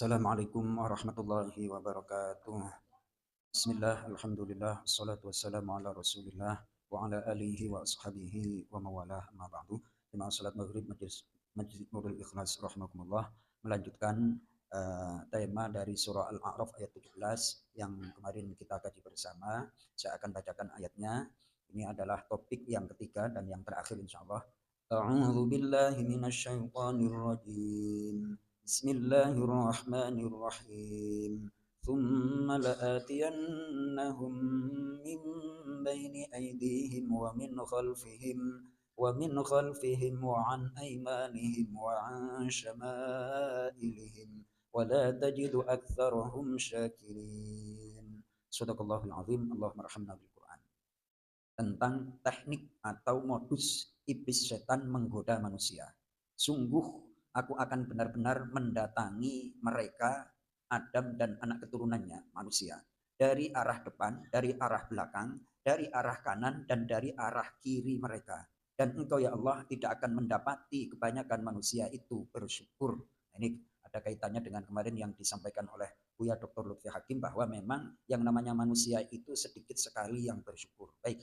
Assalamualaikum warahmatullahi wabarakatuh. Bismillah, alhamdulillah, assalatu wassalamu ala rasulillah wa ala alihi wa ashabihi wa mawalah amma ba'du. Jemaah salat maghrib Majlis Nurul Ikhlas rahimakumullah melanjutkan tema dari surah Al-A'raf ayat 17 yang kemarin kita kaji bersama. Saya akan bacakan ayatnya. Ini adalah topik yang ketiga dan yang terakhir insyaallah. A'udzu billahi minasyaitonir rajim. Bismillahirrahmanirrahim. ثم لآتينهم من بين أيديهم ومن خلفهم وعن أيمانهم وعن شمائلهم ولا تجد أكثرهم شاكرين. Sadaqallahul azim. Allahumma arhamna bil Quran. Tentang teknik atau modus iblis setan menggoda manusia. Sungguh aku akan benar-benar mendatangi mereka, Adam dan anak keturunannya manusia, dari arah depan, dari arah belakang, dari arah kanan, dan dari arah kiri mereka. Dan engkau ya Allah tidak akan mendapati kebanyakan manusia itu bersyukur. Ini ada kaitannya dengan kemarin yang disampaikan oleh Buya Dr. Lutfi Hakim bahwa memang yang namanya manusia itu sedikit sekali yang bersyukur. Baik,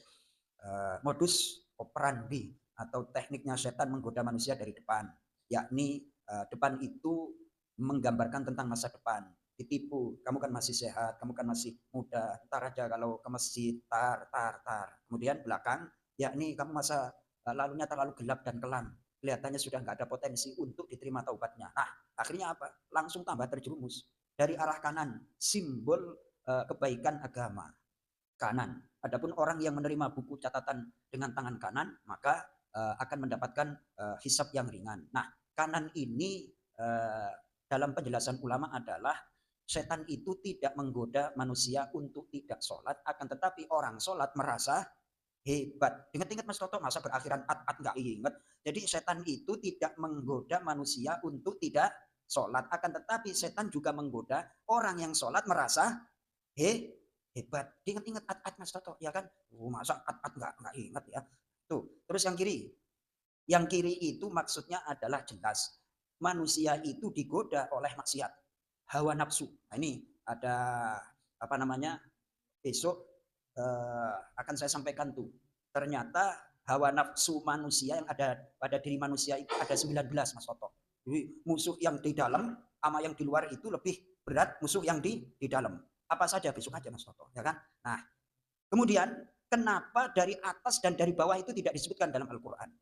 modus operandi atau tekniknya setan menggoda manusia dari depan, yakni depan itu menggambarkan tentang masa depan. Ditipu, kamu kan masih sehat, kamu kan masih muda, ntar aja kalau ke masjid, tar. Kemudian belakang, yakni kamu masa lalunya terlalu gelap dan kelam, kelihatannya sudah nggak ada potensi untuk diterima taubatnya. Nah, akhirnya apa? Langsung tambah terjerumus. Dari arah kanan, simbol kebaikan agama, kanan. Adapun orang yang menerima buku catatan dengan tangan kanan, maka akan mendapatkan hisab yang ringan. Nah, kanan ini dalam penjelasan ulama adalah setan itu tidak menggoda manusia untuk tidak sholat, akan tetapi orang sholat merasa hebat. Ingat-ingat Mas Toto, masa berakhiran at nggak ingat. Jadi setan itu tidak menggoda manusia untuk tidak sholat, akan tetapi setan juga menggoda orang yang sholat merasa hebat. Ingat-ingat at Mas Toto, ya kan? Masa at nggak ingat ya. Tuh, terus yang kiri. Yang kiri itu maksudnya adalah jelas. Manusia itu digoda oleh maksiat, hawa nafsu. Nah, ini ada apa namanya? Besok akan saya sampaikan tuh. Ternyata hawa nafsu manusia yang ada pada diri manusia itu ada 19 Mas Toto. Jadi musuh yang di dalam sama yang di luar itu lebih berat musuh yang di dalam. Apa saja besok aja Mas Toto, ya kan? Nah, kemudian kenapa dari atas dan dari bawah itu tidak disebutkan dalam Al-Qur'an?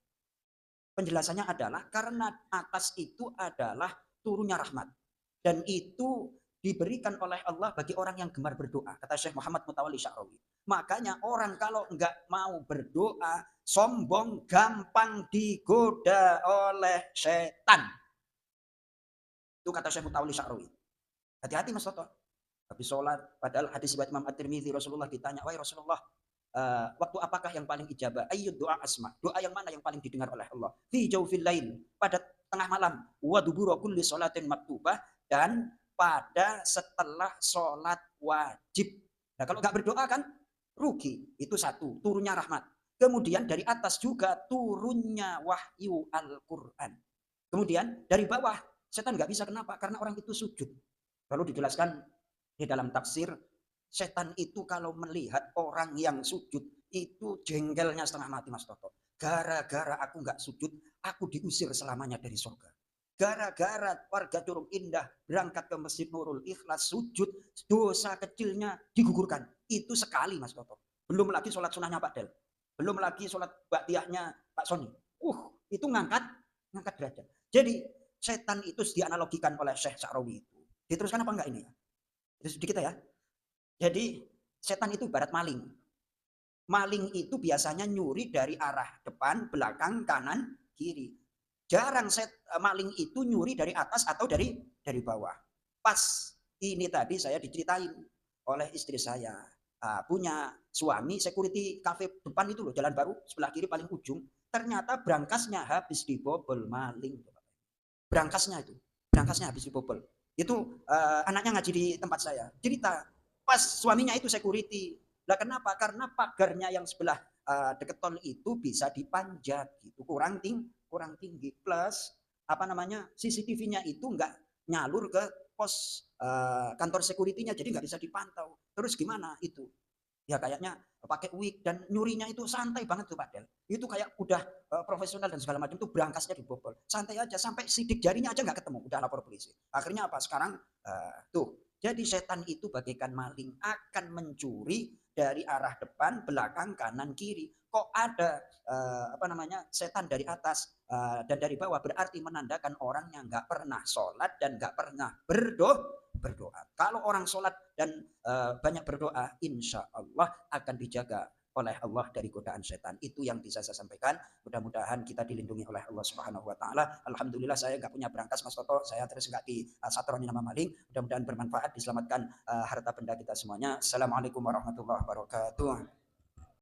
Penjelasannya adalah karena atas itu adalah turunnya rahmat. Dan itu diberikan oleh Allah bagi orang yang gemar berdoa. Kata Syekh Muhammad Mutawalli Sya'rawi. Makanya orang kalau nggak mau berdoa, sombong, gampang digoda oleh setan. Itu kata Syekh Mutawalli Sya'rawi. Hati-hati Mas Toto. Habis sholat, padahal hadis riwayat Imam At-Tirmidzi, Rasulullah ditanya, wahai Rasulullah, waktu apakah yang paling ijabah? Ayyud doa asma. Doa yang mana yang paling didengar oleh Allah? Fi jaufil lail, pada tengah malam, wa dubura kulli sholatin maktubah, dan pada setelah sholat wajib. Nah, kalau nggak berdoa kan rugi. Itu satu, turunnya rahmat. Kemudian dari atas juga turunnya wahyu Al-Qur'an. Kemudian dari bawah, setan nggak bisa, kenapa? Karena orang itu sujud. Lalu dijelaskan di dalam tafsir, setan itu kalau melihat orang yang sujud itu jengkelnya setengah mati Mas Toto. Gara-gara aku nggak sujud, aku diusir selamanya dari surga. Gara-gara warga Curug Indah berangkat ke Masjid Nurul Ikhlas sujud, dosa kecilnya digugurkan. Itu sekali Mas Toto. Belum lagi sholat sunnahnya Pak Del. Belum lagi sholat baktiahnya Pak Sony. Itu ngangkat derajat. Jadi setan itu dianalogikan oleh Syekh Sa'rawi itu. Diteruskan apa enggak ini ya? Itu sedikit ya. Jadi setan itu ibarat maling. Maling itu biasanya nyuri dari arah depan, belakang, kanan, kiri. Jarang maling itu nyuri dari atas atau dari bawah. Pas ini tadi saya diceritain oleh istri saya. Punya suami security cafe depan itu loh, Jalan Baru sebelah kiri paling ujung. Ternyata berangkasnya habis dibobol maling. Berangkasnya habis dibobol. Itu anaknya ngaji di tempat saya. Cerita pas suaminya itu security. Lah kenapa? Karena pagarnya yang sebelah deket tol itu bisa dipanjat gitu. Kurang tinggi plus apa namanya? CCTV-nya itu enggak nyalur ke pos kantor security-nya, jadi nggak bisa dipantau. Terus gimana itu? Ya kayaknya pakai wig dan nyurinya itu santai banget tuh Pak Del. Itu kayak udah profesional dan segala macam tuh berangkasnya dibobol. Santai aja sampai sidik jarinya aja nggak ketemu, udah lapor polisi. Akhirnya apa? Sekarang tuh. Jadi setan itu bagaikan maling akan mencuri dari arah depan, belakang, kanan, kiri. Kok ada apa namanya setan dari atas dan dari bawah berarti menandakan orang yang nggak pernah sholat dan nggak pernah berdoa. Kalau orang sholat dan banyak berdoa, insya Allah akan dijaga oleh Allah dari godaan setan. Itu yang bisa saya sampaikan. Mudah-mudahan kita dilindungi oleh Allah Subhanahu Wa Taala. Alhamdulillah saya nggak punya berangkas Mas Toto. Saya terus nggak di satroni nama maling. Mudah-mudahan bermanfaat, diselamatkan harta benda kita semuanya. Assalamualaikum warahmatullahi wabarakatuh.